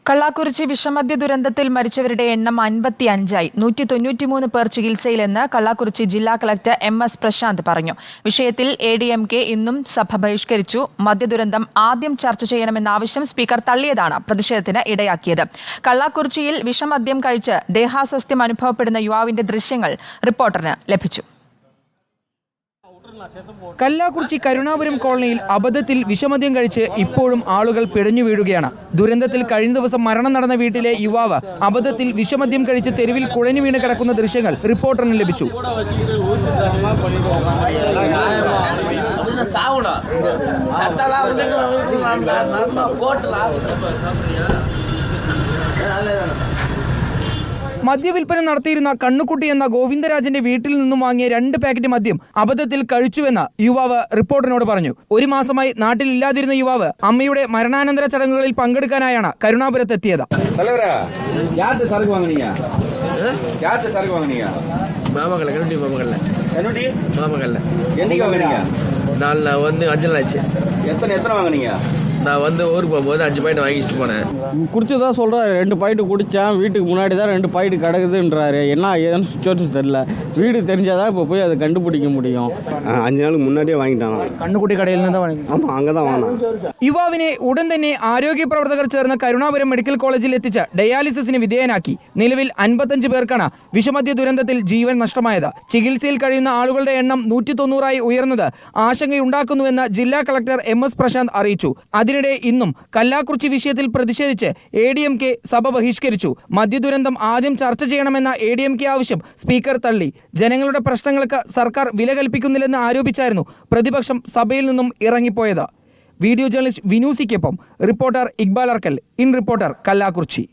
കള്ളാക്കുറിച്ചി വിഷമദ്യ ദുരന്തത്തിൽ മരിച്ചവരുടെ എണ്ണം 55ആയി. 193 പേർ ചികിത്സയിലെന്ന് കള്ളാക്കുറിച്ചി ജില്ലാ കളക്ടർ MS പ്രശാന്ത് പറഞ്ഞു. വിഷയത്തിൽ ADMK ഇന്നും സഭ ബഹിഷ്കരിച്ചു. മദ്യദുരന്തം ആദ്യം ചർച്ച ചെയ്യണമെന്ന ആവശ്യം സ്പീക്കർ തള്ളിയതാണ് പ്രതിഷേധത്തിന് ഇടയാക്കിയത്. കള്ളാക്കുറിച്ചിയിൽ വിഷമദ്യം കഴിച്ച് ദേഹാസ്വാസ്ഥ്യം അനുഭവപ്പെടുന്ന യുവാവിന്റെ ദൃശ്യങ്ങൾ റിപ്പോർട്ടറിന് ലഭിച്ചു. കല്ലാക്കുറിച്ചി കരുണാപുരം കോളനിയിൽ അബദ്ധത്തിൽ വിഷമദ്യം കഴിച്ച് ഇപ്പോഴും ആളുകൾ പിടഞ്ഞു വീഴുകയാണ്. ദുരന്തത്തിൽ കഴിഞ്ഞ ദിവസം മരണം നടന്ന വീട്ടിലെ യുവാവ് അബദ്ധത്തിൽ വിഷമദ്യം കഴിച്ച് തെരുവിൽ കുഴഞ്ഞു വീണ് കിടക്കുന്ന ദൃശ്യങ്ങൾ റിപ്പോർട്ടറിന് ലഭിച്ചു. മദ്യവിൽപ്പന നടത്തിയിരുന്ന കണ്ണുക്കുട്ടി എന്ന ഗോവിന്ദരാജന്റെ വീട്ടിൽ നിന്നും വാങ്ങിയ 2 പാക്കറ്റ് മദ്യം അബദ്ധത്തിൽ കഴിച്ചുവെന്ന് യുവാവ് റിപ്പോർട്ടറിനോട് പറഞ്ഞു. 1 മാസമായി നാട്ടിലില്ലാതിരുന്ന യുവാവ് അമ്മയുടെ മരണാനന്തര ചടങ്ങുകളിൽ പങ്കെടുക്കാനായാണ് കരുണാപുരത്തെത്തിയത്. நான் வந்து ஊருக்கு போகும்போது 5 பாயிண்ட் வாங்கிட்டு போனேன். குடிச்சதா சொல்கிறாரு. 2 பாயிண்ட் குடித்தேன். வீட்டுக்கு முன்னாடி தான் 2 பாயிண்ட் கிடக்குதுன்றாரு. என்ன ஏதுன்னு சுச்சுவேஷன் தெரியல. வீடு தெரிஞ்சாதான் இப்போ போய் அதை கண்டுபிடிக்க முடியும். 5 നാൾക്ക് മുന്നേ വാങ്ങിട്ടാണ്. കണ്ണുകുട്ടി കടയിൽ നിന്ന് വാങ്ങി. ആമാ അങ്ങ தான் വാങ്ങണം. യുവാവിനെ ഉടൻ തന്നെ ആരോഗ്യ പ്രവർത്തകർ ചേർന്ന് കരുണാപുരം മെഡിക്കൽ കോളേജിൽ എത്തിച്ച് ഡയാലിസിസിന് വിധേയനാക്കി. നിലവിൽ 55 പേർക്കാണ് വിഷമദ്യ ദുരന്തത്തിൽ ജീവൻ നഷ്ടമായത്. ചികിത്സയിൽ കഴിയുന്ന ആളുകളുടെ എണ്ണം 190ആയി ഉയർന്നത് ആശങ്കയുണ്ടാക്കുന്നുവെന്ന് ജില്ലാ കളക്ടർ MS പ്രശാന്ത് അറിയിച്ചു. അതിനിടെ ഇന്നും കല്ലാക്കുറിച്ചി വിഷയത്തിൽ പ്രതിഷേധിച്ച് ADMK സഭ ബഹിഷ്കരിച്ചു. മദ്യദുരന്തം ആദ്യം ചർച്ച ചെയ്യണമെന്ന ADMK ആവശ്യം സ്പീക്കർ തള്ളി. ജനങ്ങളുടെ പ്രശ്നങ്ങൾക്ക് സർക്കാർ വില കൽപ്പിക്കുന്നില്ലെന്ന് ആരോപിച്ചായിരുന്നു പ്രതിപക്ഷം സഭയിൽ നിന്നും ഇറങ്ങിപ്പോയത്. വീഡിയോ ജേർണലിസ്റ്റ് വിനൂസിക്കൊപ്പം reporter Iqbal Arkal, in reporter, കല്ലാക്കുറിച്ചി.